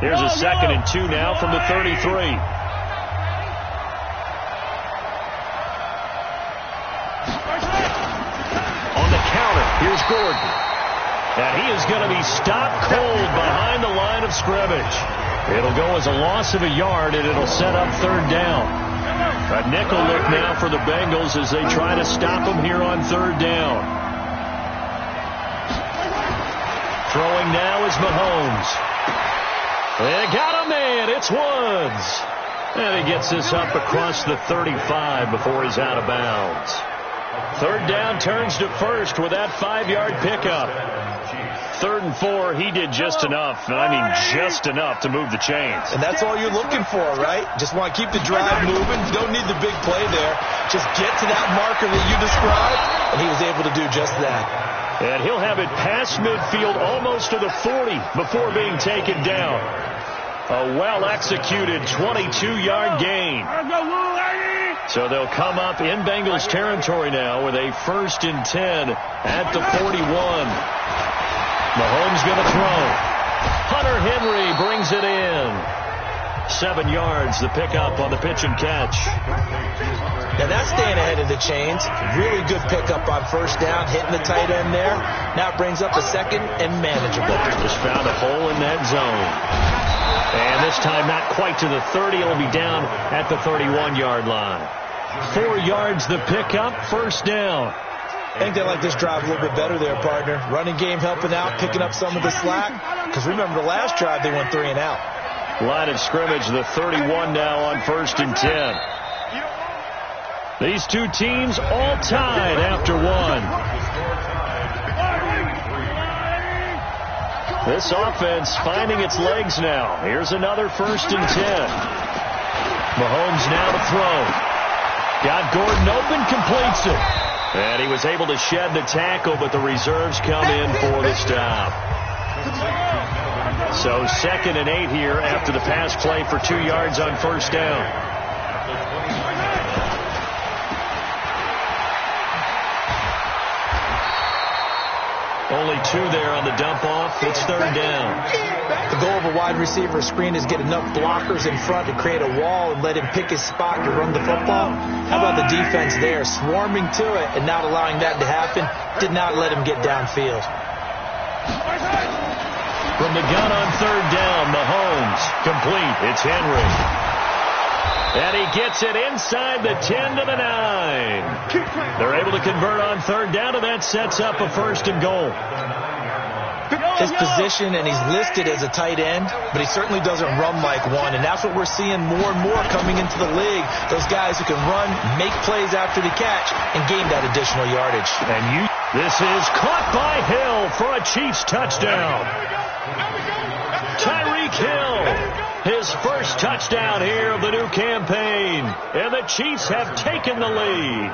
Here's a 2nd and 2 now from the 33. On the counter, here's Gordon. And he is going to be stopped cold behind the line of scrimmage. It'll go as a loss of a yard, and it'll set up 3rd down. A nickel look now for the Bengals as they try to stop him here on 3rd down. Throwing now is Mahomes. They got a man. It's Woods. And he gets this up across the 35 before he's out of bounds. 3rd down turns to 1st with that 5-yard pickup. 3rd and 4, he did just enough, and I mean just enough to move the chains. And that's all you're looking for, right? Just want to keep the drive moving. You don't need the big play there. Just get to that marker that you described, and he was able to do just that. And he'll have it past midfield almost to the 40 before being taken down. A well-executed 22-yard gain. So they'll come up in Bengals territory now with a 1st and 10 at the 41. Mahomes going to throw. Hunter Henry brings it in. 7 yards, the pickup on the pitch and catch. Now that's staying ahead of the chains. Really good pickup on 1st down, hitting the tight end there. Now it brings up a 2nd and manageable. Just found a hole in that zone. And this time not quite to the 30. It'll be down at the 31-yard line. 4 yards the pickup, 1st down. I think they like this drive a little bit better there, partner. Running game helping out, picking up some of the slack. Because remember the last drive they went 3 and out. Line of scrimmage, the 31 now on 1st and 10. These two teams all tied after 1. This offense finding its legs now. Here's another 1st and 10. Mahomes now to throw. Got Gordon open, completes it. And he was able to shed the tackle, but the reserves come in for the stop. So 2nd and 8 here after the pass play for 2 yards on 1st down. Only 2 there on the dump off. It's 3rd down. The goal of a wide receiver screen is get enough blockers in front to create a wall and let him pick his spot to run the football. How about the defense there, swarming to it and not allowing that to happen? Did not let him get downfield. From the gun on 3rd down, Mahomes complete. It's Henry. And he gets it inside the 10 to the 9. They're able to convert on 3rd down, and that sets up a 1st and goal. His position, and he's listed as a tight end, but he certainly doesn't run like one, and that's what we're seeing more and more coming into the league. Those guys who can run, make plays after the catch, and gain that additional yardage. And this is caught by Hill for a Chiefs touchdown. Tyreek Hill, his first touchdown here of the new campaign, and the Chiefs have taken the lead.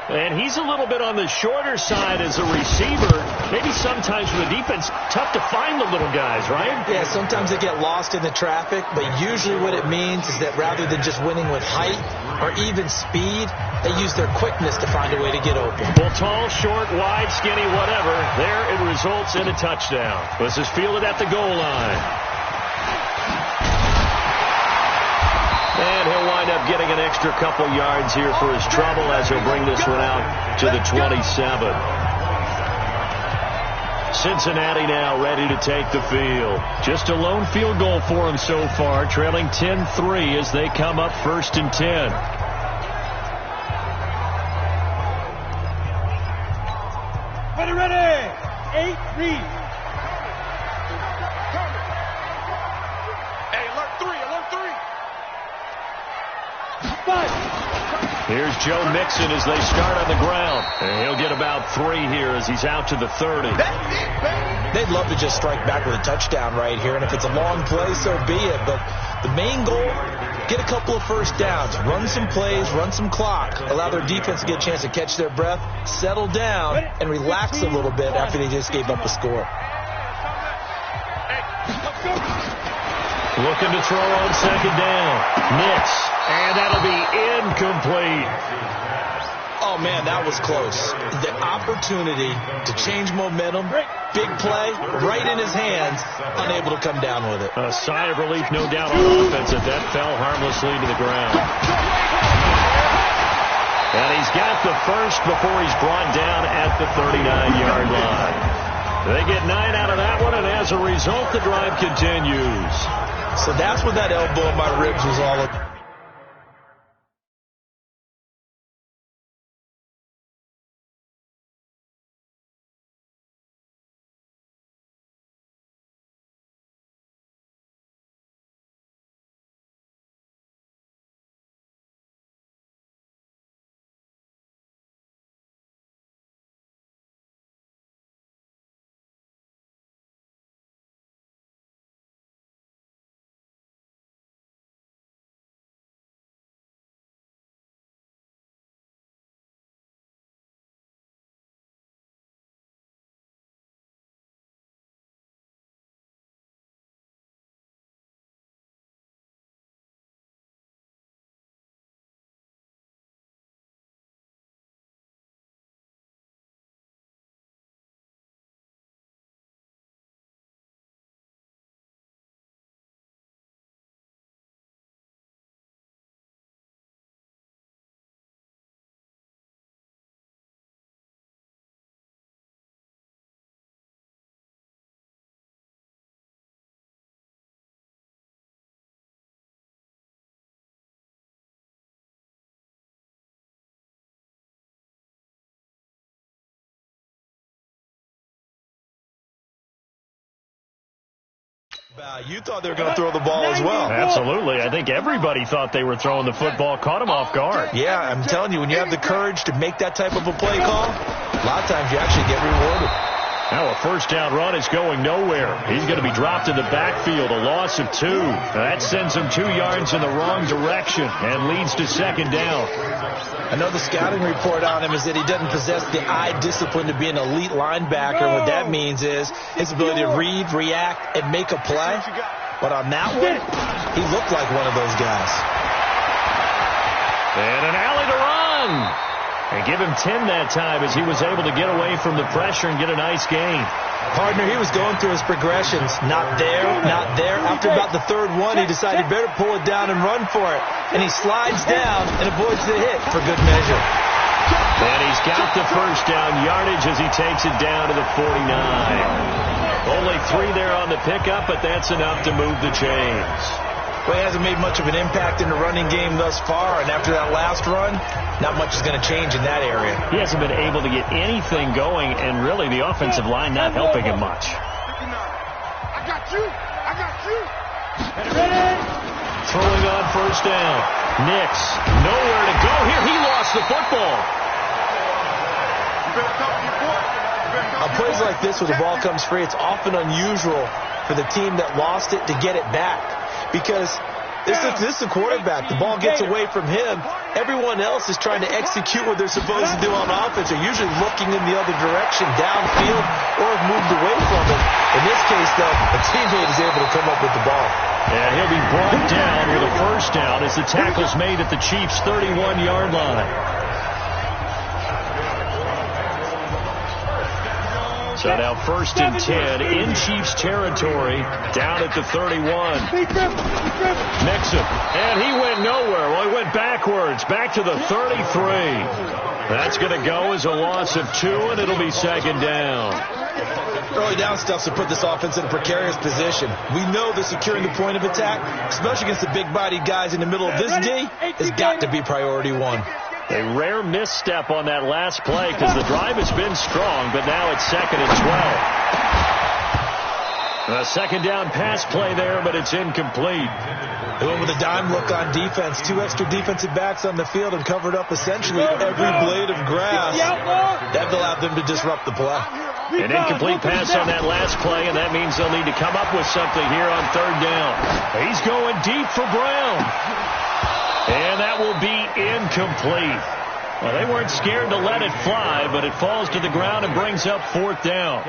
And he's a little bit on the shorter side as a receiver. Maybe sometimes for the defense, tough to find the little guys, right? Yeah, sometimes they get lost in the traffic, but usually what it means is that rather than just winning with height or even speed, they use their quickness to find a way to get open. Well, tall, short, wide, skinny, whatever, there it results in a touchdown. This is fielded at the goal line. And he'll wind up getting an extra couple yards here for his trouble as he'll bring this one out to the 27. Cincinnati now ready to take the field. Just a lone field goal for him so far, trailing 10-3 as they come up 1st and 10. Ready. 8 read. Here's Joe Mixon as they start on the ground. And he'll get about 3 here as he's out to the 30. They'd love to just strike back with a touchdown right here, and if it's a long play, so be it. But the main goal, get a couple of 1st downs, run some plays, run some clock, allow their defense to get a chance to catch their breath, settle down, and relax a little bit after they just gave up a score. Looking to throw on 2nd down. Nix. And that'll be incomplete. Oh, man, that was close. The opportunity to change momentum, big play right in his hands, unable to come down with it. A sigh of relief, no doubt, on offense, that fell harmlessly to the ground. And he's got the first before he's brought down at the 39-yard line. They get 9 out of that one, and as a result, the drive continues. So that's what that elbow in my ribs was all about. You thought they were going to throw the ball as well. Absolutely. I think everybody thought they were throwing the football, caught him off guard. Yeah, I'm telling you, when you have the courage to make that type of a play call, a lot of times you actually get rewarded. Now a first down run is going nowhere. He's going to be dropped in the backfield, a loss of 2. That sends him 2 yards in the wrong direction and leads to second down. I know the scouting report on him is that he doesn't possess the eye discipline to be an elite linebacker. What that means is his ability to read, react, and make a play. But on that one, he looked like one of those guys. And an alley to run. And give him 10 that time as he was able to get away from the pressure and get a nice gain. Partner, he was going through his progressions. Not there, not there. After about the third one, he decided better pull it down and run for it. And he slides down and avoids the hit for good measure. And he's got the first down yardage as he takes it down to the 49. Only 3 there on the pickup, but that's enough to move the chains. Well, he hasn't made much of an impact in the running game thus far, and after that last run, not much is going to change in that area. He hasn't been able to get anything going, and really the offensive line not helping him much. I got you. Throwing on first down. Nix, nowhere to go here. He lost the football. On plays like this where the ball comes free, it's often unusual for the team that lost it to get it back. Because this is a quarterback. The ball gets away from him. Everyone else is trying to execute what they're supposed to do on offense. They're usually looking in the other direction, downfield, or have moved away from it. In this case, though, a teammate is able to come up with the ball. And he'll be brought down with a first down as the tackle's made at the Chiefs' 31-yard line. So now first and 10 in Chiefs territory, down at the 31. Mixon, and he went nowhere. Well, he went backwards, back to the 33. That's going to go as a loss of 2, and it'll be second down. Early down stuff to put this offense in a precarious position. We know that securing the point of attack, especially against the big-bodied guys in the middle of this D, has got to be priority 1. A rare misstep on that last play because the drive has been strong, but now it's second and 12. A second down pass play there, but it's incomplete. They went with a dime look on defense. 2 extra defensive backs on the field and covered up essentially every blade of grass. That allowed them to disrupt the play. An incomplete pass on that last play, and that means they'll need to come up with something here on third down. He's going deep for Brown. And that will be incomplete. Well, they weren't scared to let it fly, but it falls to the ground and brings up fourth down.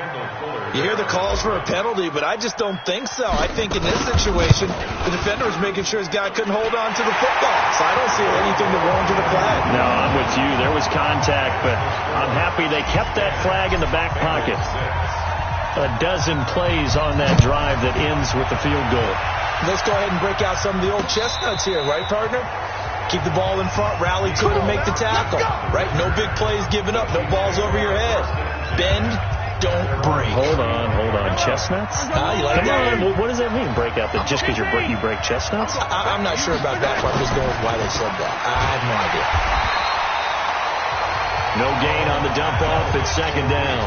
You hear the calls for a penalty, but I just don't think so. I think in this situation, the defender was making sure his guy couldn't hold on to the football. So I don't see anything to warrant the flag. No, I'm with you. There was contact, but I'm happy they kept that flag in the back pocket. a dozen plays on that drive that ends with the field goal. Let's go ahead and break out some of the old chestnuts here, right, partner? Keep the ball in front, rally to it, and make the tackle, right? No big plays given up, no balls over your head. Bend, don't break. Hold on. Chestnuts? You like that? Come on. What does that mean, break out? Just because you break chestnuts? I'm not sure about that part. I'm just going with why they said that. I have no idea. No gain on the dump off. It's second down.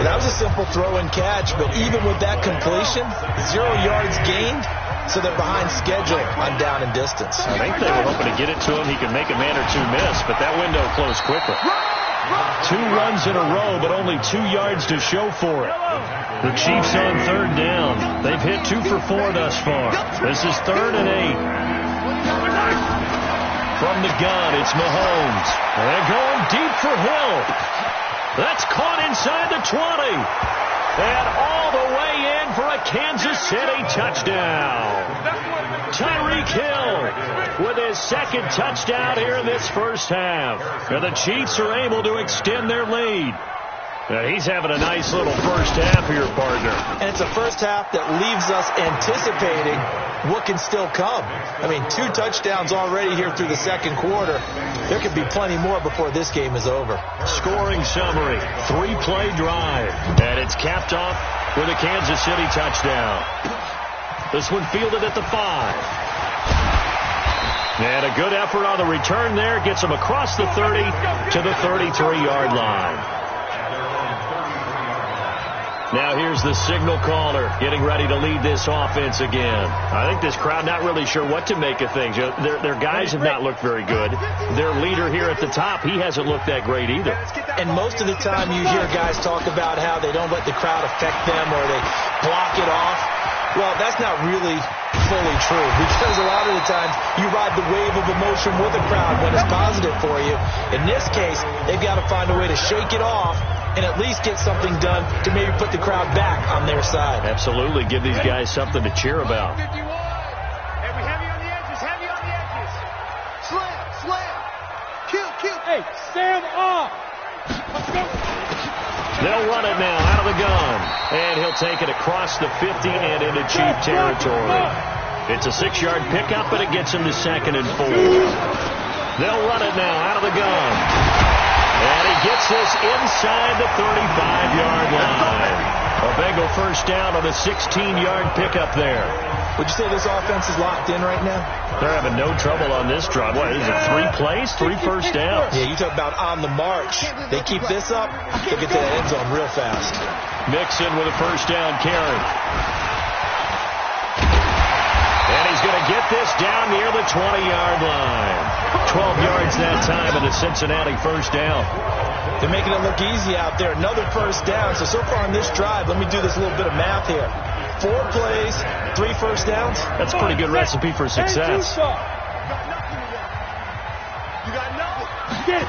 That was a simple throw and catch, but even with that completion, 0 yards gained, so they're behind schedule on down and distance. I think they were hoping to get it to him. He could make a man or two miss, but that window closed quickly. 2 runs in a row, but only 2 yards to show for it. The Chiefs on third down. They've hit 2 for 4 thus far. This is 3rd and 8. From the gun, it's Mahomes. They're going deep for Hill. That's caught inside the 20. And all the way in for a Kansas City touchdown. Tyreek Hill with his second touchdown here in this first half. And the Chiefs are able to extend their lead. He's having a nice little first half here, partner. And it's a first half that leaves us anticipating what can still come. I mean, 2 touchdowns already here through the second quarter. There could be plenty more before this game is over. Scoring summary, 3-play drive. And it's capped off with a Kansas City touchdown. This one fielded at the 5. And a good effort on the return there. Gets him across the 30 to the 33-yard line. Now here's the signal caller getting ready to lead this offense again. I think this crowd not really sure what to make of things. Their guys have not looked very good. Their leader here at the top, he hasn't looked that great either. And most of the time you hear guys talk about how they don't let the crowd affect them or they block it off. Well, that's not really fully true, because a lot of the times you ride the wave of emotion with a crowd when it's positive for you. In this case, they've got to find a way to shake it off and at least get something done to maybe put the crowd back on their side. Absolutely. Give these guys something to cheer about. Heavy on the edges, Slam. Kill. Hey, stand up. Let's go. They'll run it now out of the gun. And he'll take it across the 50 and into Chief territory. It's a 6-yard pickup, and it gets him to 2nd and 4. They'll run it now out of the gun. And he gets this inside the 35-yard line. A Bengal first down on a 16-yard pickup there. Would you say this offense is locked in right now? They're having no trouble on this drive. What is it, 3 plays, 3 first downs? Yeah, you talk about on the march. They keep this up, they get to the end zone real fast. Mixon with a first down carry. And he's going to get this down near the 20-yard line. 12 yards that time in the Cincinnati first down. They're making it look easy out there. Another first down. So far on this drive, let me do this little bit of math here. 4 plays, 3 first downs. That's a pretty good recipe for success. You got nothing.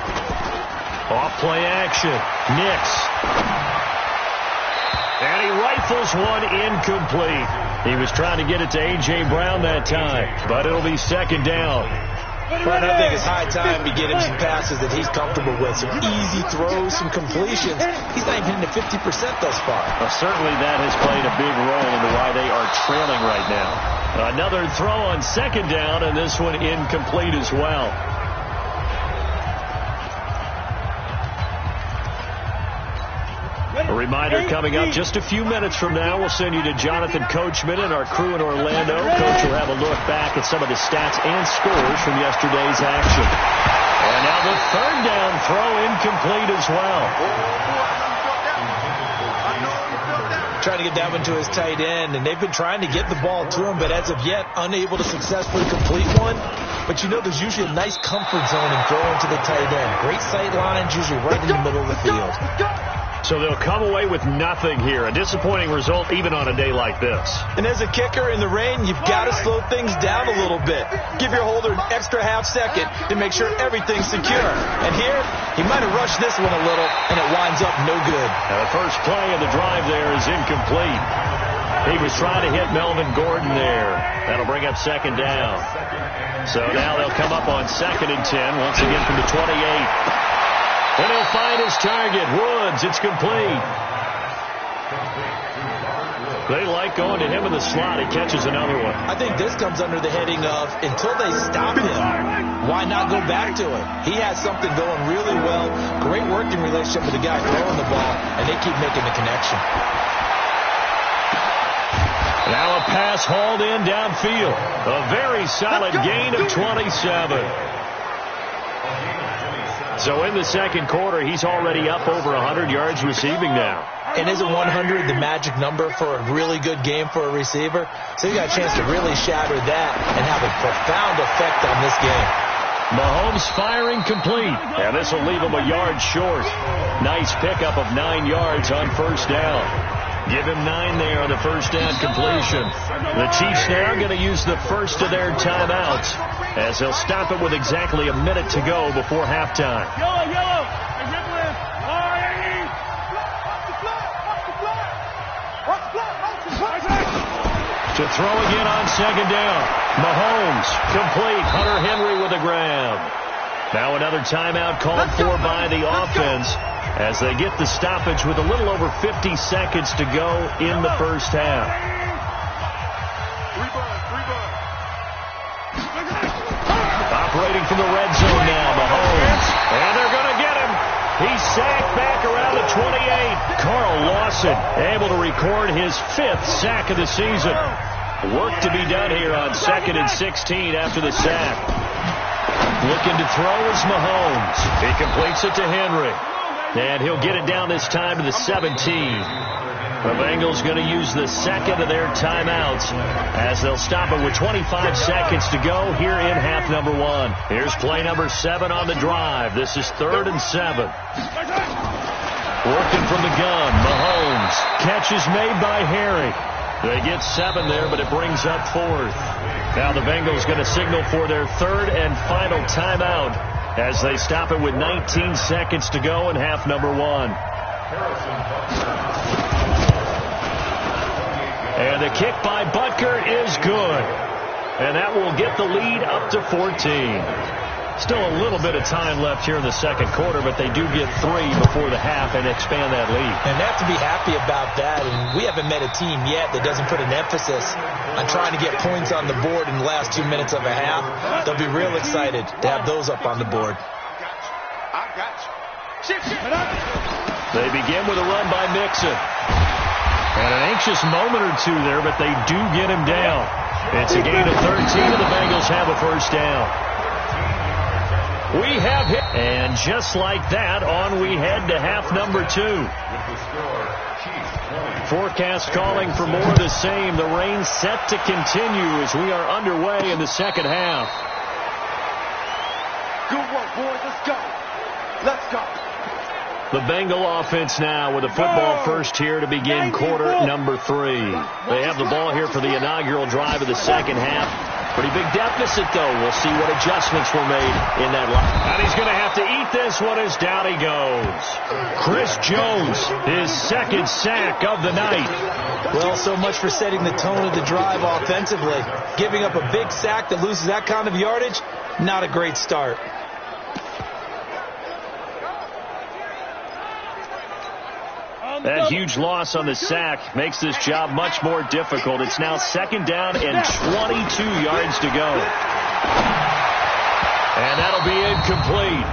Off play action. Nix. And he rifles one incomplete. He was trying to get it to A.J. Brown that time, but it'll be second down. But I think it's high time to get him some passes that he's comfortable with. Some easy throws, some completions. He's not even hitting the 50% thus far. Well, certainly that has played a big role into why they are trailing right now. Another throw on second down, and this one incomplete as well. A reminder coming up just a few minutes from now. We'll send you to Jonathan Coachman and our crew in Orlando. Coach will have a look back at some of the stats and scores from yesterday's action. And now the third down throw incomplete as well. Trying to get that one to his tight end, and they've been trying to get the ball to him, but as of yet, unable to successfully complete one. But you know there's usually a nice comfort zone in throwing to the tight end. Great sight lines, usually right in the middle of the field. So they'll come away with nothing here. A disappointing result even on a day like this. And as a kicker in the rain, you've got to slow things down a little bit. Give your holder an extra half second to make sure everything's secure. And here, he might have rushed this one a little, and it winds up no good. Now the first play of the drive there is incomplete. He was trying to hit Melvin Gordon there. That'll bring up second down. So now they'll come up on 2nd and 10, once again from the 28. And he'll find his target, Woods. It's complete. They like going to him in the slot. He catches another one. I think this comes under the heading of until they stop him, why not go back to it? He has something going really well. Great working relationship with the guy throwing the ball, and they keep making the connection. Now a pass hauled in downfield. A very solid gain of 27. So in the second quarter, he's already up over 100 yards receiving now. And isn't 100 the magic number for a really good game for a receiver? So you got a chance to really shatter that and have a profound effect on this game. Mahomes firing complete, and this will leave him a yard short. Nice pickup of 9 yards on first down. Give him 9 there on the first down completion. The Chiefs now going to use the first of their timeouts as they'll stop it with exactly a minute to go before halftime. Yellow. To throw again on second down. Mahomes complete. Hunter Henry with a grab. Now another timeout called for by the offense as they get the stoppage with a little over 50 seconds to go in the first half. Operating from the red zone now, Mahomes. And they're going to get him. He's sacked back around the 28. Carl Lawson able to record his 5th sack of the season. Work to be done here on 2nd and 16 after the sack. Looking to throw is Mahomes. He completes it to Henry. And he'll get it down this time to the 17. The Bengals going to use the second of their timeouts as they'll stop it with 25 seconds to go here in half number 1. Here's play number 7 on the drive. This is 3rd and 7. Working from the gun, Mahomes. Catch is made by Harry. They get 7 there, but it brings up 4th. Now the Bengals going to signal for their 3rd and final timeout as they stop it with 19 seconds to go in half number 1. And the kick by Butker is good. And that will get the lead up to 14. Still a little bit of time left here in the second quarter, but they do get 3 before the half and expand that lead. And they have to be happy about that. And we haven't met a team yet that doesn't put an emphasis on trying to get points on the board in the last 2 minutes of a half. They'll be real excited to have those up on the board. I got you. They begin with a run by Mixon. And an anxious moment or two there, but they do get him down. It's a gain of 13, and the Bengals have a first down. We have hit. And just like that, on we head to half number 2. Forecast calling for more of the same. The rain set to continue as we are underway in the second half. Good work, boys. Let's go. Let's go. The Bengal offense now with a football first here to begin quarter number 3. They have the ball here for the inaugural drive of the second half. Pretty big deficit, though. We'll see what adjustments were made in that line. And he's going to have to eat this one as down he goes. Chris Jones, his 2nd sack of the night. Well, so much for setting the tone of the drive offensively. Giving up a big sack that loses that kind of yardage, not a great start. That huge loss on the sack makes this job much more difficult. It's now 2nd down and 22 yards to go. And that'll be incomplete.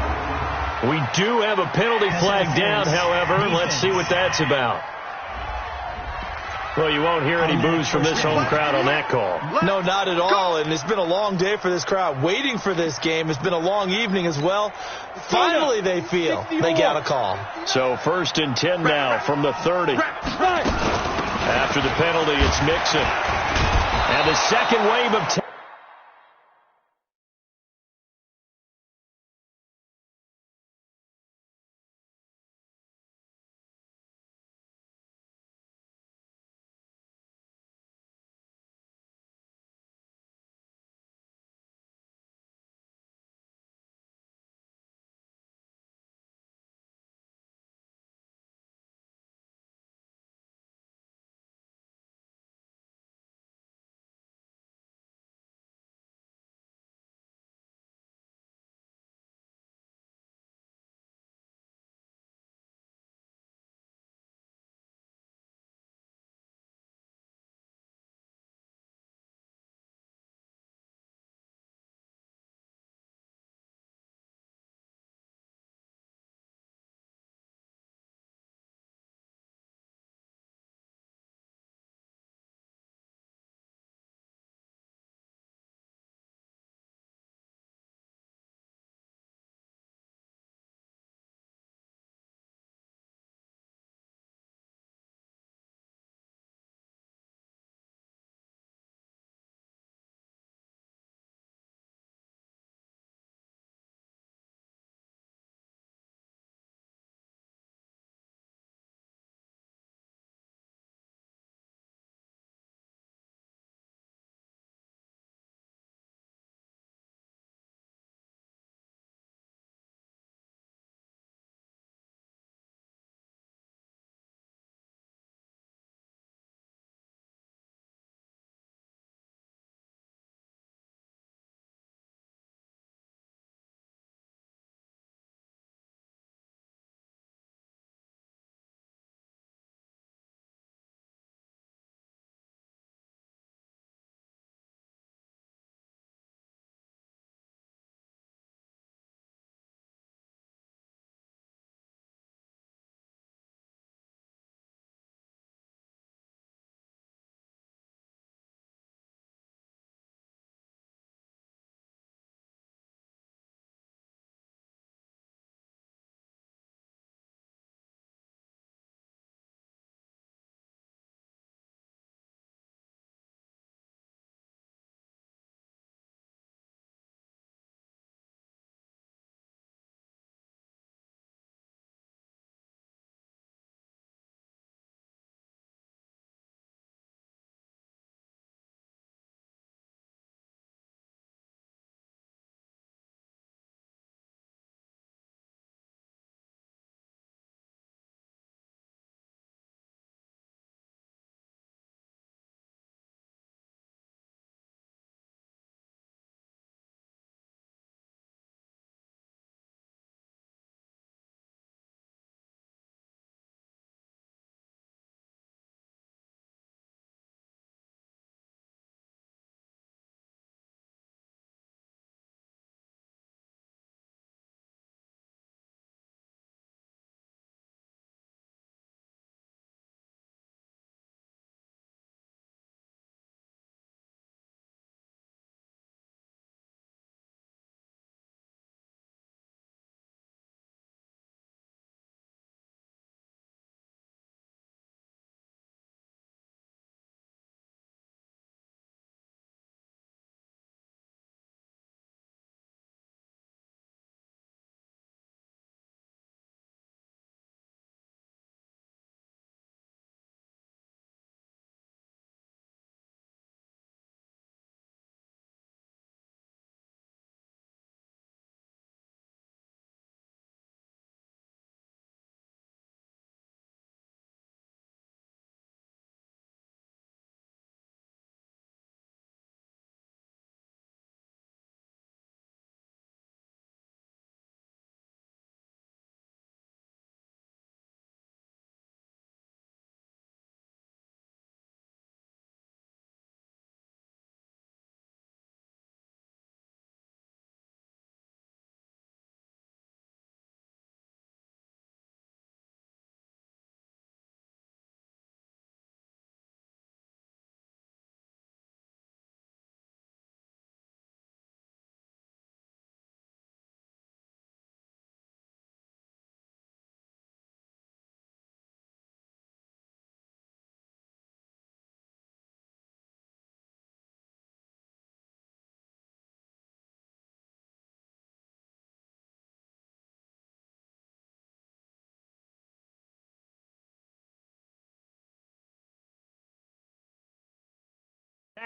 We do have a penalty flag down, however. Let's see what that's about. Well, you won't hear any boos from this home crowd on that call. No, not at all. And it's been a long day for this crowd. Waiting for this game. It's been a long evening as well. Finally, they feel they got a call. So 1st and 10 now from the 30. After the penalty, it's Mixon. And the second wave of 10.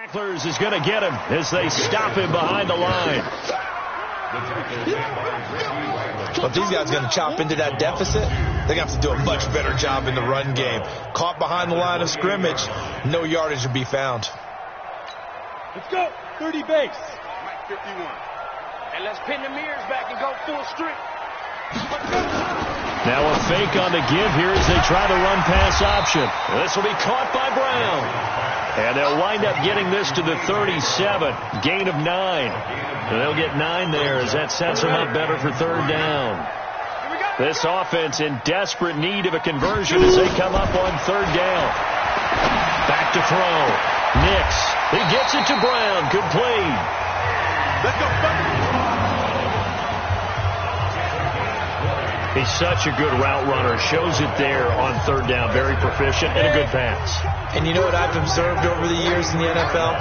Tacklers is going to get him as they stop him behind the line. But these guys are going to chop into that deficit. They're going to have to do a much better job in the run game. Caught behind the line of scrimmage, no yardage to be found. Let's go. 30 base. Mike 51. And let's pin the mirrors back and go full strength. Now a fake on the give here as they try the run-pass option. This will be caught by Brown. And they'll wind up getting this to the 37. Gain of 9. And they'll get 9 there as that sets them up better for third down. This offense in desperate need of a conversion as they come up on third down. Back to throw. Nix. He gets it to Brown. Complete. Let's go. He's such a good route runner. Shows it there on third down. Very proficient and a good pass. And you know what I've observed over the years in the NFL?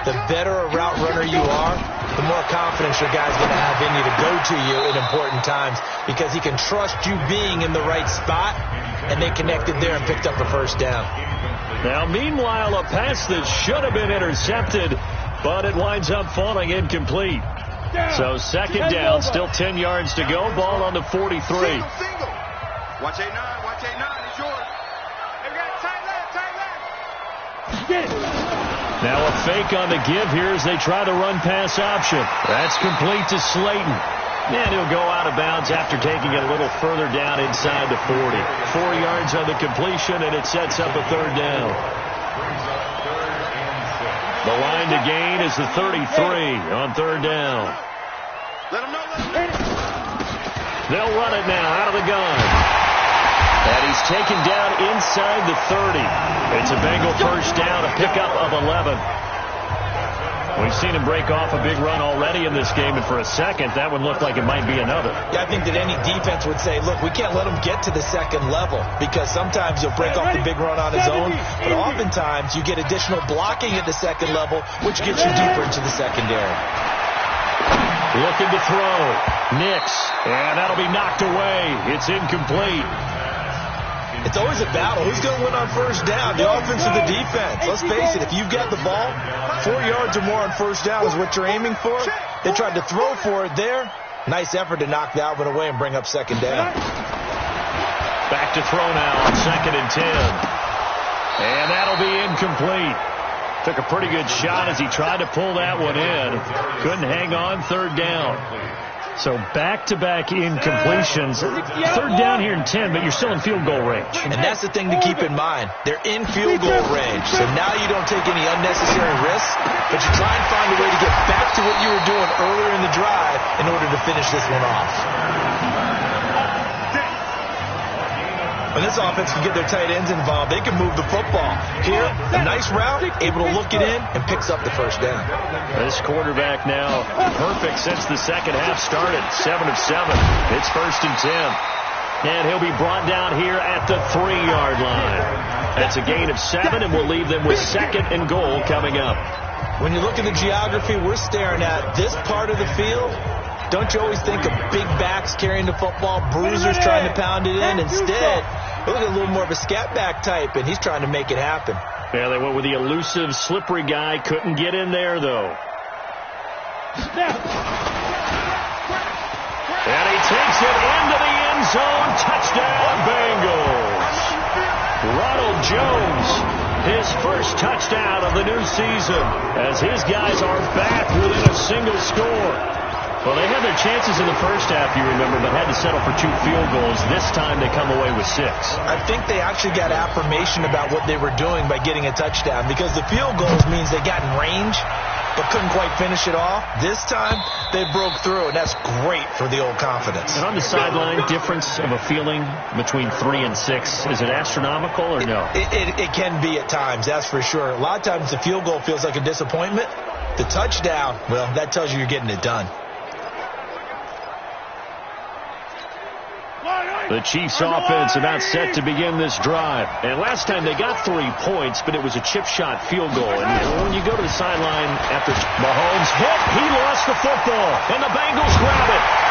The better a route runner you are, the more confidence your guy's going to have in you to go to you in important times because he can trust you being in the right spot, and they connected there and picked up the first down. Now, meanwhile, a pass that should have been intercepted, but it winds up falling incomplete. So second down, still 10 yards to go. Ball on the 43. Single. Watch 8-9. Watch 8-9. It's yours. Hey, we got tight left. Now a fake on the give here as they try the run-pass option. That's complete to Slayton. And he'll go out of bounds after taking it a little further down inside the 40. 4 yards on the completion, and it sets up a third down. The line to gain is the 33 on third down. Let him know. They'll run it now out of the gun. And he's taken down inside the 30. It's a Bengal first down, a pickup of 11. We've seen him break off a big run already in this game, and for a second, that one looked like it might be another. Yeah, I think that any defense would say, look, we can't let him get to the second level because sometimes he'll break off the big run on his own, but oftentimes you get additional blocking at the second level, which gets you deeper into the secondary. Looking to throw. Nix. And that'll be knocked away. It's incomplete. It's always a battle. Who's going to win on first down? The offense or the defense? Let's face it, if you've got the ball, 4 yards or more on first down is what you're aiming for. They tried to throw for it there. Nice effort to knock that one away and bring up second down. Back to throw now on 2nd and 10. And that'll be incomplete. Took a pretty good shot as he tried to pull that one in. Couldn't hang on third down. So back-to-back incompletions. Third down here in 10, but you're still in field goal range. And that's the thing to keep in mind. They're in field goal range. So now you don't take any unnecessary risks, but you try and find a way to get back to what you were doing earlier in the drive in order to finish this one off. When this offense can get their tight ends involved, they can move the football. Here, a nice route, able to look it in, and picks up the first down. This quarterback now perfect since the second half started. 7 of 7. It's 1st and 10. And he'll be brought down here at the 3-yard line. That's a gain of 7, and we'll leave them with 2nd and goal coming up. When you look at the geography we're staring at, this part of the field, don't you always think of big backs carrying the football, bruisers trying to pound it in? Instead, look at a little more of a scat back type, and he's trying to make it happen. Yeah, they went with the elusive, slippery guy. Couldn't get in there, though. And he takes it into the end zone. Touchdown, Bengals. Ronald Jones, his first touchdown of the new season, as his guys are back within a single score. Well, they had their chances in the first half, you remember, but had to settle for 2 field goals. This time they come away with 6. I think they actually got affirmation about what they were doing by getting a touchdown, because the field goals means they got in range but couldn't quite finish it off. This time they broke through, and that's great for the old confidence. And on the sideline, difference of a feeling between 3 and 6, is it astronomical or no? It can be at times, that's for sure. A lot of times the field goal feels like a disappointment. The touchdown, well, that tells you you're getting it done. The Chiefs offense about set to begin this drive. And last time they got 3 points, but it was a chip shot field goal. And when you go to the sideline after Mahomes hit, he lost the football. And the Bengals grab it.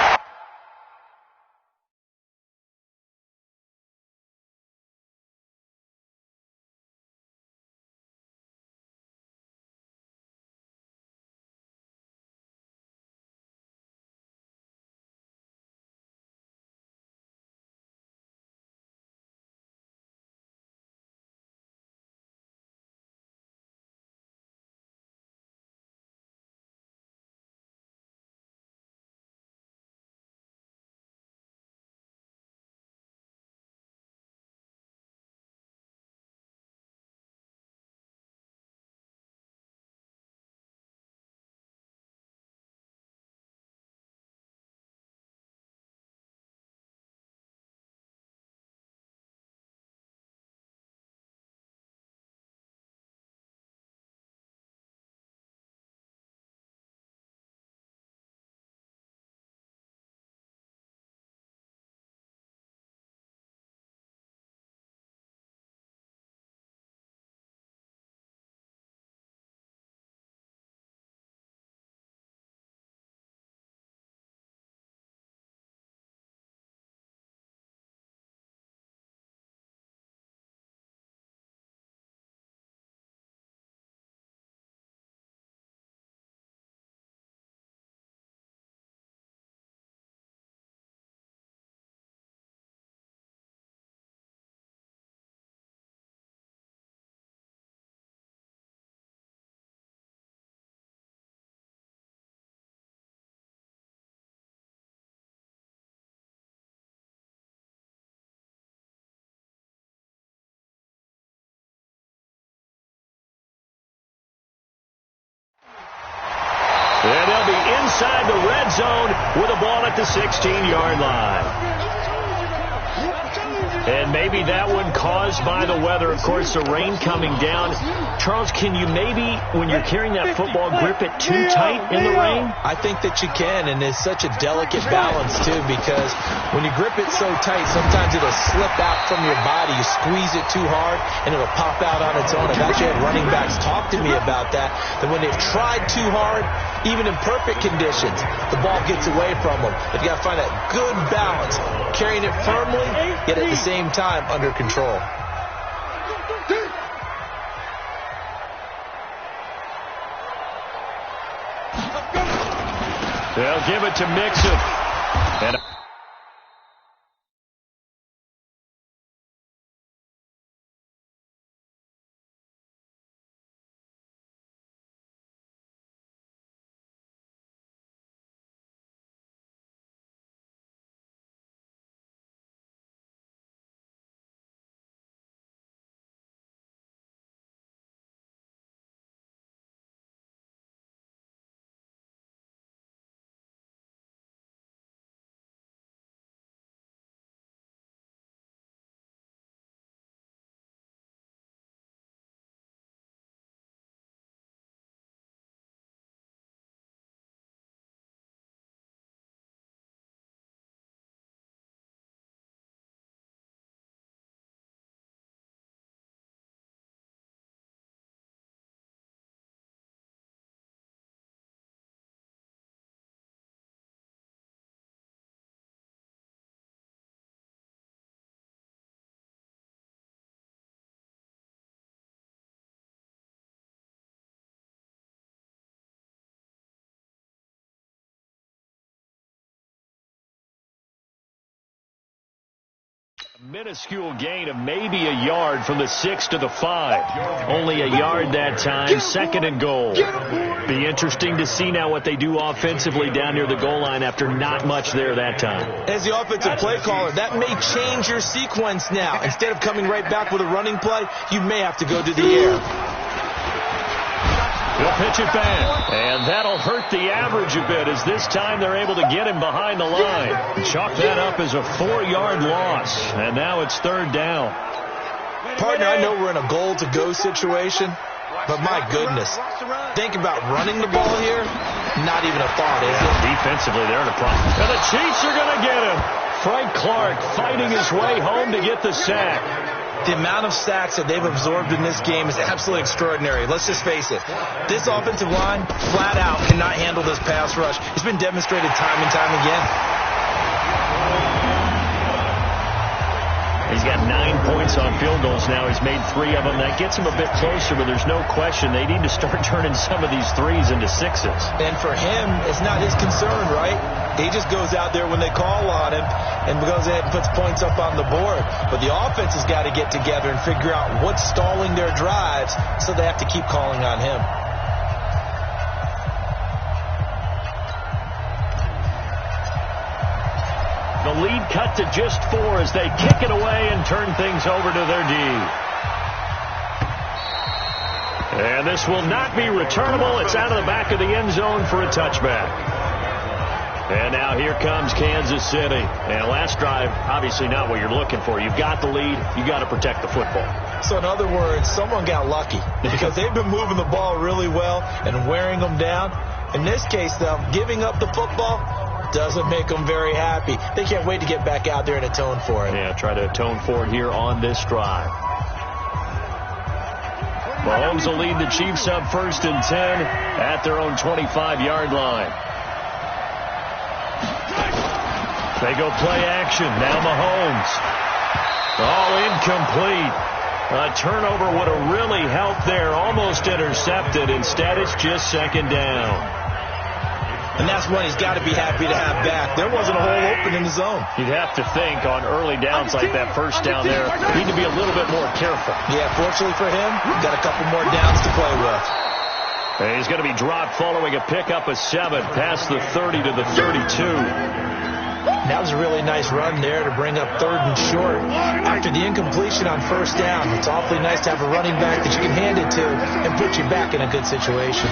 inside the red zone with a ball at the 16-yard line. And maybe that one caused by the weather. Of course, the rain coming down. Charles, can you maybe, when you're carrying that football, grip it too tight in the rain? I think that you can, and it's such a delicate balance, too, because when you grip it so tight, sometimes it'll slip out from your body. You squeeze it too hard, and it'll pop out on its own. I've actually had running backs talk to me about that when they've tried too hard, even in perfect conditions, the ball gets away from them. But you got to find that good balance, carrying it firmly, yet at the same time under control. They'll give it to Mixon. And a minuscule gain of maybe a yard from the 6 to the 5. Only a yard that time, second and goal. Be interesting to see now what they do offensively down near the goal line after not much there that time. As the offensive play caller, that may change your sequence now. Instead of coming right back with a running play, you may have to go to the air. He'll pitch it back, and that'll hurt the average a bit as this time they're able to get him behind the line. Chalk that up as a 4-yard loss, and now it's third down. Partner, I know we're in a goal-to-go situation, but my goodness, think about running the ball here, not even a thought, is it? Defensively, they're in a problem. And the Chiefs are going to get him. Frank Clark fighting his way home to get the sack. The amount of sacks that they've absorbed in this game is absolutely extraordinary. Let's just face it. This offensive line, flat out, cannot handle this pass rush. It's been demonstrated time and time again. He's got 9 points on field goals now. He's made 3 of them. That gets him a bit closer, but there's no question they need to start turning some of these 3s into 6s. And for him, it's not his concern, right? He just goes out there when they call on him and goes ahead and puts points up on the board. But the offense has got to get together and figure out what's stalling their drives, so they have to keep calling on him. The lead cut to just 4 as they kick it away and turn things over to their D. And this will not be returnable. It's out of the back of the end zone for a touchback. And now here comes Kansas City. And last drive, obviously not what you're looking for. You've got the lead. You've got to protect the football. So in other words, someone got lucky because they've been moving the ball really well and wearing them down. In this case, though, giving up the football doesn't make them very happy. They can't wait to get back out there and atone for it. Yeah, try to atone for it here on this drive. Mahomes will lead the Chiefs up 1st and 10 at their own 25-yard line. They go play action. Now Mahomes. All incomplete. A turnover would have really helped there. Almost intercepted. Instead, it's just second down. And that's one he's got to be happy to have back. There wasn't a hole open in the zone. You'd have to think on early downs like that first down there, you need to be a little bit more careful. Yeah, fortunately for him, he's got a couple more downs to play with. And he's going to be dropped following a pickup of 7 past the 30 to the 32. That was a really nice run there to bring up 3rd and short. After the incompletion on 1st down, it's awfully nice to have a running back that you can hand it to and put you back in a good situation.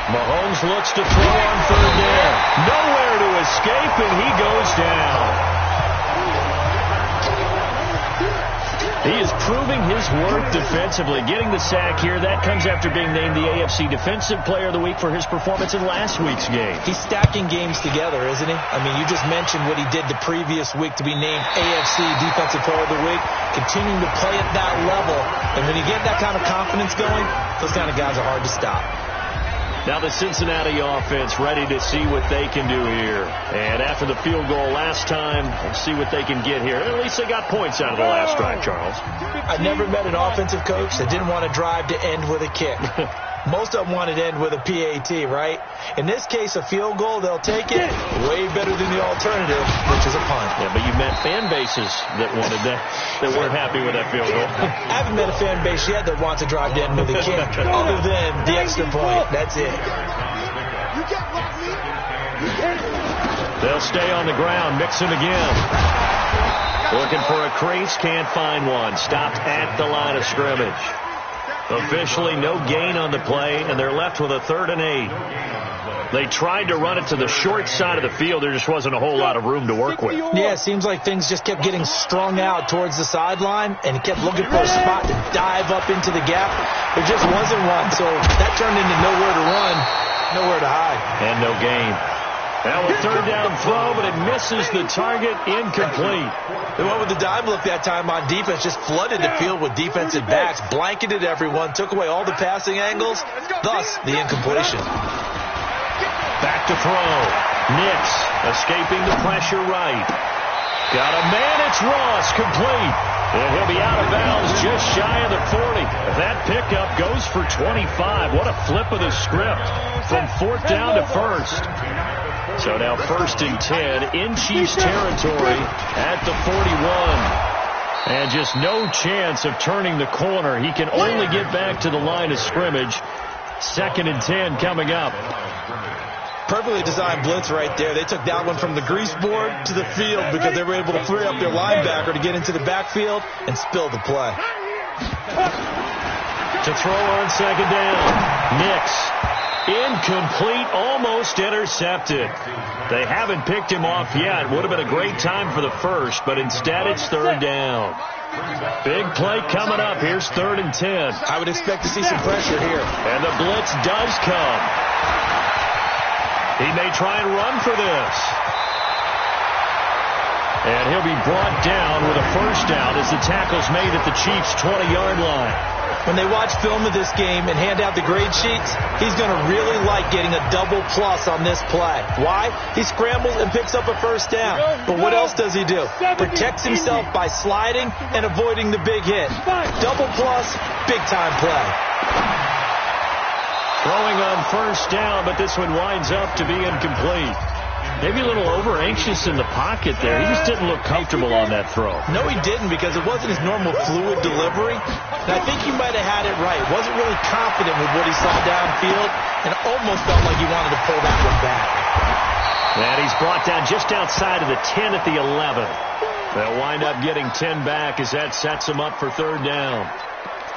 Mahomes looks to throw on third down. Nowhere to escape, and he goes down. He is proving his worth defensively, getting the sack here. That comes after being named the AFC Defensive Player of the Week for his performance in last week's game. He's stacking games together, isn't he? I mean, you just mentioned what he did the previous week to be named AFC Defensive Player of the Week, continuing to play at that level. And when you get that kind of confidence going, those kind of guys are hard to stop. Now the Cincinnati offense ready to see what they can do here. And after the field goal last time, let's see what they can get here. At least they got points out of the last drive, Charles. I never met an offensive coach that didn't want to drive to end with a kick. Most of them wanted to end with a PAT, right? In this case, a field goal, they'll take it. Way better than the alternative, which is a punt. Yeah, but you met fan bases that wanted that weren't happy with that field goal. I haven't met a fan base yet that wants to drive to end with a kick, other than the extra point. That's it. They'll stay on the ground, mix him again. Looking for a crease, can't find one. Stopped at the line of scrimmage. Officially no gain on the play, and they're left with a 3rd and 8. They tried to run it to the short side of the field. There just wasn't a whole lot of room to work with. Yeah, it seems like things just kept getting strung out towards the sideline, and he kept looking for a spot to dive up into the gap. There just wasn't one, so that turned into nowhere to run, nowhere to hide. And no gain. Now a 3rd down throw, but it misses the target, incomplete. The one with the dime look that time on defense just flooded the field with defensive backs, blanketed everyone, took away all the passing angles, thus the incompletion. Back to throw. Nix escaping the pressure right. Got a man, it's Ross, complete. And he'll be out of bounds just shy of the 40. That pickup goes for 25. What a flip of the script from 4th down to 1st. So now 1st and 10 in Chiefs territory at the 41. And just no chance of turning the corner. He can only get back to the line of scrimmage. 2nd and 10 coming up. Perfectly designed blitz right there. They took that one from the grease board to the field because they were able to free up their linebacker to get into the backfield and spill the play. To throw on 2nd down. Nix. Incomplete, almost intercepted. They haven't picked him off yet. Would have been a great time for the first, but instead it's 3rd down. Big play coming up. Here's 3rd and 10. I would expect to see some pressure here. And the blitz does come. He may try and run for this. And he'll be brought down with a 1st down as the tackle's made at the Chiefs' 20-yard line. When they watch film of this game and hand out the grade sheets, he's going to really like getting a double plus on this play. Why? He scrambles and picks up a 1st down. But what else does he do? Protects himself by sliding and avoiding the big hit. Double plus, big-time play. Throwing on 1st down, but this one winds up to be incomplete. Maybe a little over-anxious in the pocket there. He just didn't look comfortable on that throw. No, he didn't, because it wasn't his normal fluid delivery. And I think he might have had it right. Wasn't really confident with what he saw downfield, and almost felt like he wanted to pull that one back. And he's brought down just outside of the 10 at the 11. They'll wind up getting 10 back as that sets him up for 3rd down.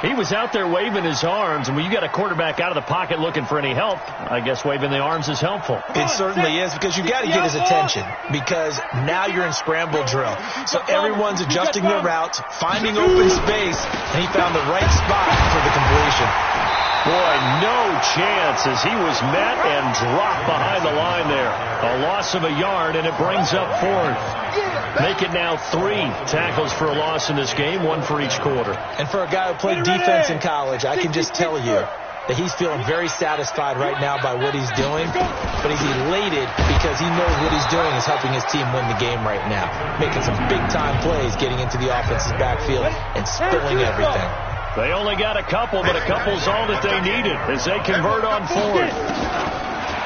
He was out there waving his arms, and when you got a quarterback out of the pocket looking for any help, I guess waving the arms is helpful. It certainly is, because you got to get his attention, because now you're in scramble drill. So everyone's adjusting their routes, finding open space, and he found the right spot for the completion. Boy, no chance as he was met and dropped behind the line there. A loss of a yard, and it brings up 4th. Make it now 3 tackles for a loss in this game, 1 for each quarter. And for a guy who played defense in college, I can just tell you that he's feeling very satisfied right now by what he's doing, but he's elated because he knows what he's doing is helping his team win the game right now, making some big-time plays, getting into the offense's backfield and spilling everything. They only got a couple, but a couple's all that they needed as they convert on 4th.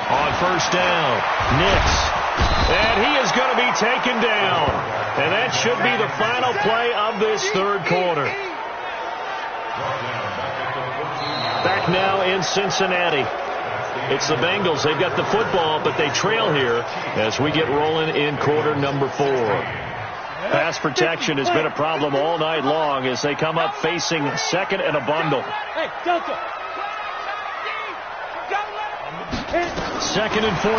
On 1st down, Nix. And he is going to be taken down. And that should be the final play of this 3rd quarter. Back now in Cincinnati. It's the Bengals. They've got the football, but they trail here as we get rolling in quarter number 4. Pass protection has been a problem all night long as they come up facing 2nd and a bundle. Hey, Delta. 2nd and 14.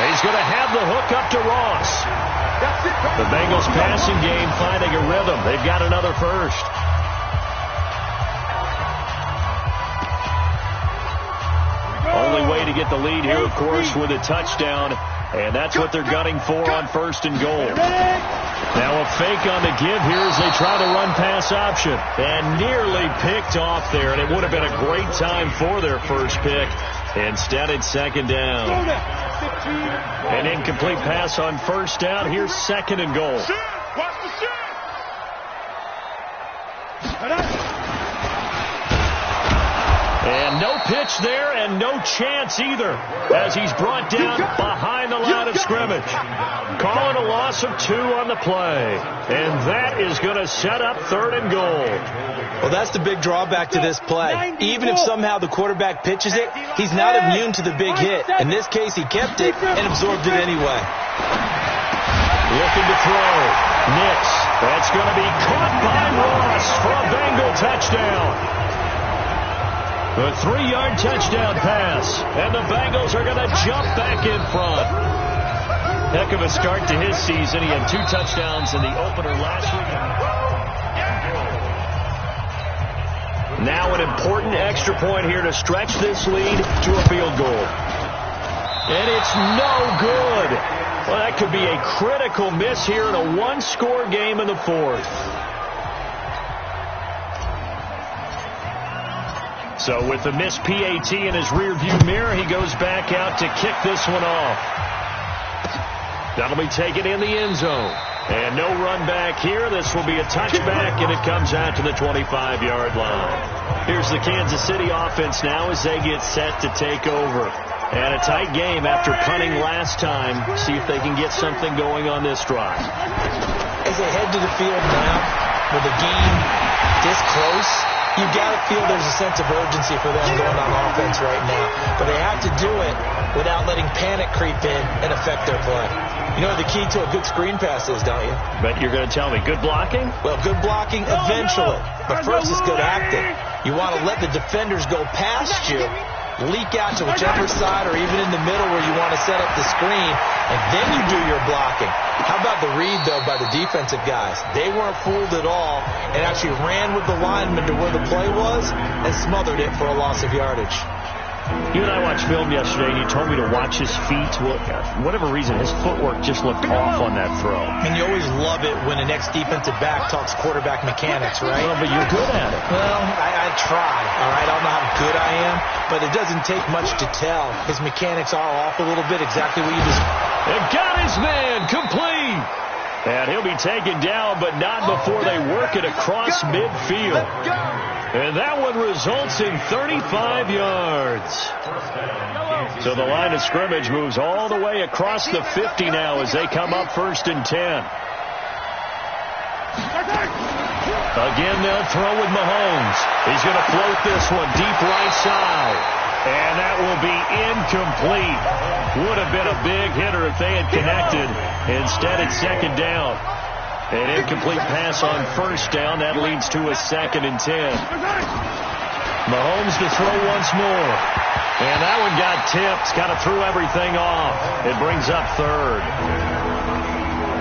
He's going to have the hook up to Ross. The Bengals passing game finding a rhythm. They've got another first. Only way to get the lead here, of course, with a touchdown. And that's what they're gunning for on 1st and goal. Now a fake on the give here as they try the run-pass option. And nearly picked off there. And it would have been a great time for their first pick. Instead, it's 2nd down. An incomplete pass on 1st down. Here's 2nd and goal. And no pitch there and no chance either as he's brought down behind the line of scrimmage. Calling a loss of 2 on the play. And that is going to set up 3rd and goal. Well, that's the big drawback to this play. Even if somehow the quarterback pitches it, he's not immune to the big hit. In this case, he kept it and absorbed it anyway. Looking to throw. Nix. That's going to be caught by Ross for a Bengal touchdown. The 3-yard touchdown pass. And the Bengals are going to jump back in front. Heck of a start to his season. He had 2 touchdowns in the opener last week. Now an important extra point here to stretch this lead to a field goal. And it's no good. Well, that could be a critical miss here in a 1-score game in the 4th. So with the missed PAT in his rearview mirror, he goes back out to kick this one off. That'll be taken in the end zone. And no run back here. This will be a touchback, and it comes out to the 25-yard line. Here's the Kansas City offense now as they get set to take over. And a tight game after punting last time. See if they can get something going on this drive. As they head to the field now, with the game this close, you've got to feel there's a sense of urgency for them going on offense right now. But they have to do it without letting panic creep in and affect their play. You know the key to a good screen pass is, don't you? But you're going to tell me, good blocking? Well, good blocking eventually. But first is good acting. You want to let the defenders go past you, leak out to whichever side or even in the middle where you want to set up the screen, and then you do your blocking. How about the read, though, by the defensive guys? They weren't fooled at all and actually ran with the lineman to where the play was and smothered it for a loss of yardage. You and I watched film yesterday, and you told me to watch his feet. Well, for whatever reason, his footwork just looked off on that throw. And you always love it when an ex-defensive back talks quarterback mechanics, right? Well, but you're good at it. Well, I try, all right? I don't know how good I am, but it doesn't take much to tell. His mechanics are off a little bit, exactly what you just... It got his man complete. And he'll be taken down, but not before they work it across midfield. And that one results in 35 yards. So the line of scrimmage moves all the way across the 50 now as they come up 1st and 10. Again, they'll throw with Mahomes. He's going to float this one deep right side. And that will be incomplete. Would have been a big hitter if they had connected. Instead, it's 2nd down. An incomplete pass on 1st down. That leads to a 2nd and 10. Mahomes to throw once more. And that one got tipped. Kind of threw everything off. It brings up 3rd.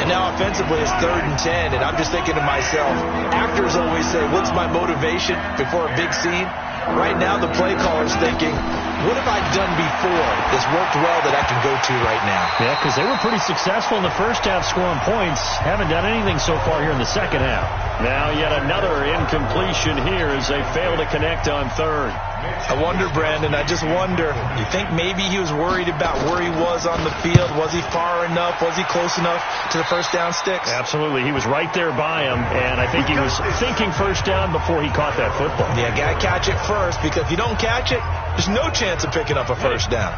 And now offensively it's 3rd and 10. And I'm just thinking to myself, actors always say, what's my motivation before a big scene? Right now the play caller's thinking, what have I done before that's worked well that I can go to right now? Yeah, because they were pretty successful in the first half scoring points. Haven't done anything so far here in the second half. Now yet another incompletion here as they fail to connect on 3rd. I wonder, Brandon, I just wonder, you think maybe he was worried about where he was on the field? Was he far enough? Was he close enough to the first down sticks? Absolutely. He was right there by him, and I think he was thinking first down before he caught that football. Yeah, got to catch it first, because if you don't catch it, there's no chance of picking up a first down.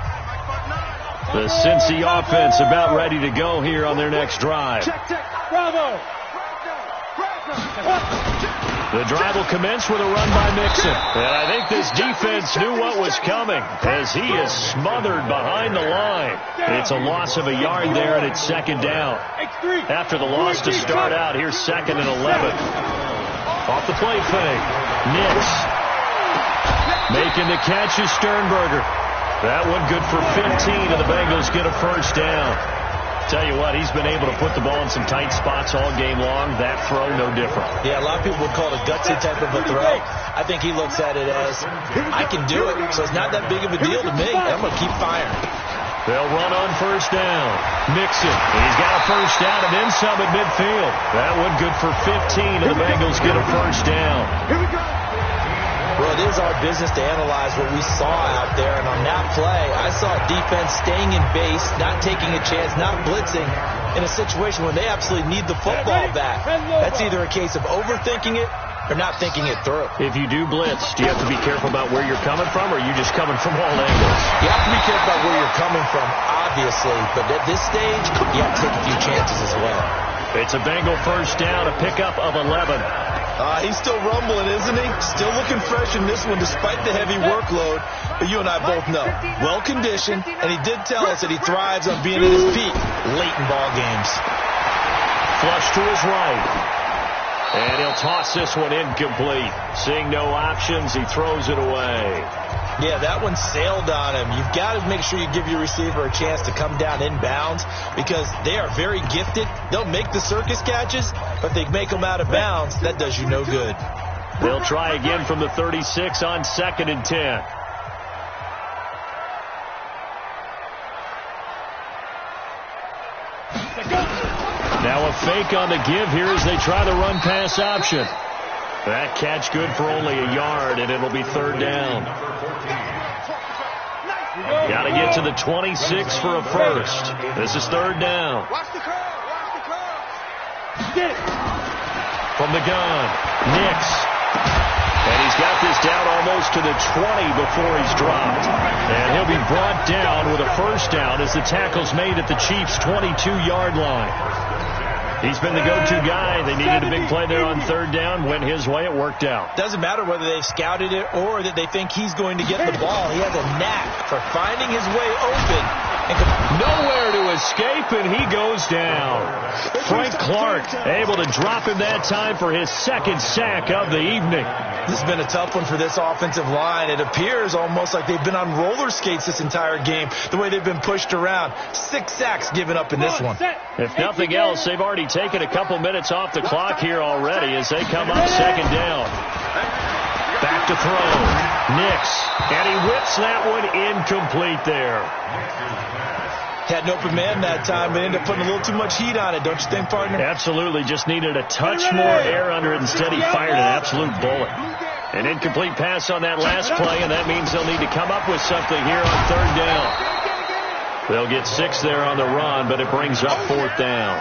The Cincy offense about ready to go here on their next drive. Check. Bravo. The drive will commence with a run by Mixon. And I think this defense knew what was coming as he is smothered behind the line. It's a loss of a yard there, and it's 2nd down. After the loss to start out, here's 2nd and 11. Off the play fake. Nix. Making the catch is Sternberger. That one good for 15, and the Bengals get a first down. Tell you what, he's been able to put the ball in some tight spots all game long. That throw, no different. Yeah, a lot of people would call it a gutsy type of a throw. I think he looks at it as, I can do it, so it's not that big of a deal to me. I'm going to keep firing. They'll run on first down. Mixon. He's got a first down and then some at midfield. That one good for 15, and the Bengals get a first down. Here we go. Well, it is our business to analyze what we saw out there, and on that play, I saw defense staying in base, not taking a chance, not blitzing in a situation where they absolutely need the football back. That's either a case of overthinking it or not thinking it through. If you do blitz, do you have to be careful about where you're coming from, or are you just coming from all angles? You have to be careful about where you're coming from, obviously, but at this stage, you have to take a few chances as well. It's a Bengal first down, a pickup of 11. He's still rumbling, isn't he? Still looking fresh in this one despite the heavy workload. But you and I both know, well-conditioned, and he did tell us that he thrives on being at his peak late in ball games. Flush to his right. And he'll toss this one incomplete. Seeing no options, he throws it away. Yeah, that one sailed on him. You've got to make sure you give your receiver a chance to come down inbounds because they are very gifted. They'll make the circus catches, but they make them out of bounds. That does you no good. They'll try again from the 36 on 2nd and 10. Now a fake on the give here as they try the run-pass option. That catch good for only a yard, and it'll be 3rd down. Got to get to the 26 for a first. This is 3rd down. Watch the curl. Watch the curl. From the gun, Nix. And he's got this down almost to the 20 before he's dropped. And he'll be brought down with a first down as the tackle's made at the Chiefs' 22-yard line. He's been the go-to guy. They needed a big play there on 3rd down. Went his way. It worked out. Doesn't matter whether they've scouted it or that they think he's going to get the ball. He has a knack for finding his way open. Nowhere to escape, and he goes down. Frank Clark able to drop him that time for his 2nd sack of the evening. This has been a tough one for this offensive line. It appears almost like they've been on roller skates this entire game, the way they've been pushed around. 6 sacks given up in this one. If nothing else, they've already taken a couple minutes off the clock here already as they come up 2nd down. Back to throw. Nix. And he whips that one incomplete there. Had an open man that time, but ended up putting a little too much heat on it, don't you think, partner? Absolutely. Just needed a touch more air under it. Instead, he fired an absolute bullet. An incomplete pass on that last play, and that means they'll need to come up with something here on 3rd down. They'll get 6 there on the run, but it brings up 4th down.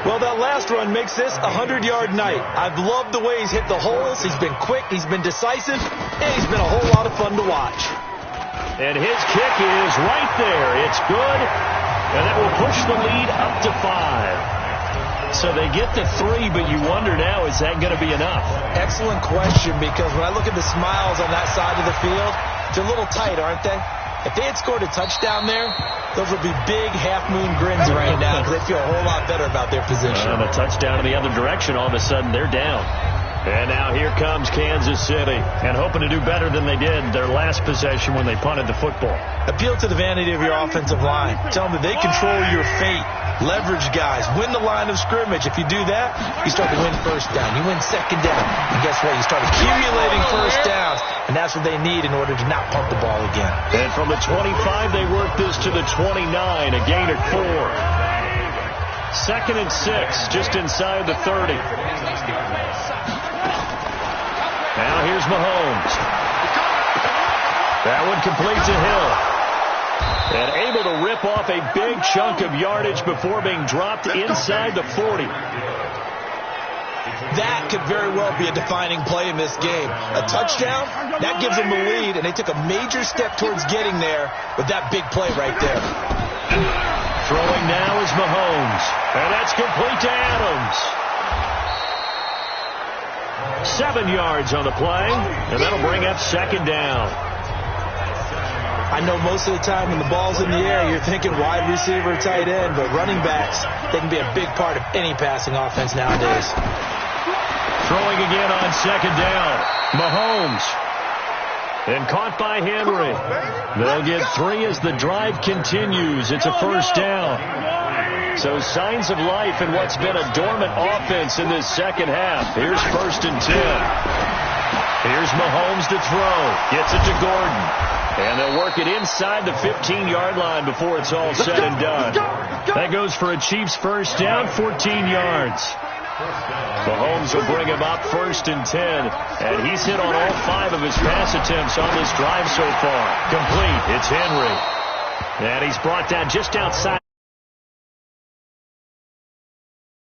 Well, that last run makes this a 100-yard night. I've loved the way he's hit the holes. He's been quick, he's been decisive, and he's been a whole lot of fun to watch. And his kick is right there. It's good, and that will push the lead up to 5. So they get to 3, but you wonder now, is that going to be enough? Excellent question, because when I look at the smiles on that side of the field, they're a little tight, aren't they? If they had scored a touchdown there, those would be big half-moon grins right now because they feel a whole lot better about their position. And a touchdown in the other direction, all of a sudden they're down. And now here comes Kansas City, and hoping to do better than they did their last possession when they punted the football. Appeal to the vanity of your offensive line. Tell them that they control your fate. Leverage guys. Win the line of scrimmage. If you do that, you start to win first down. You win 2nd down. And guess what? You start accumulating first downs, and that's what they need in order to not punt the ball again. And from the 25, they work this to the 29, a gain of 4. 2nd and 6, just inside the 30. Now here's Mahomes. That one complete to Hill. And able to rip off a big chunk of yardage before being dropped inside the 40. That could very well be a defining play in this game. A touchdown, that gives them the lead, and they took a major step towards getting there with that big play right there. Throwing now is Mahomes. And that's complete to Adams. 7 yards on the play, and that'll bring up 2nd down. I know most of the time when the ball's in the air, you're thinking wide receiver, tight end, but running backs, they can be a big part of any passing offense nowadays. Throwing again on on second down. Mahomes. And caught by Henry. They'll get 3 as the drive continues. It's a first down. So signs of life in what's been a dormant offense in this second half. Here's 1st and 10. Here's Mahomes to throw. Gets it to Gordon. And they'll work it inside the 15-yard line before it's all said and done. That goes for a Chiefs first down, 14 yards. Mahomes will bring him up 1st and 10. And he's hit on all 5 of his pass attempts on this drive so far. Complete. It's Henry. And he's brought down just outside.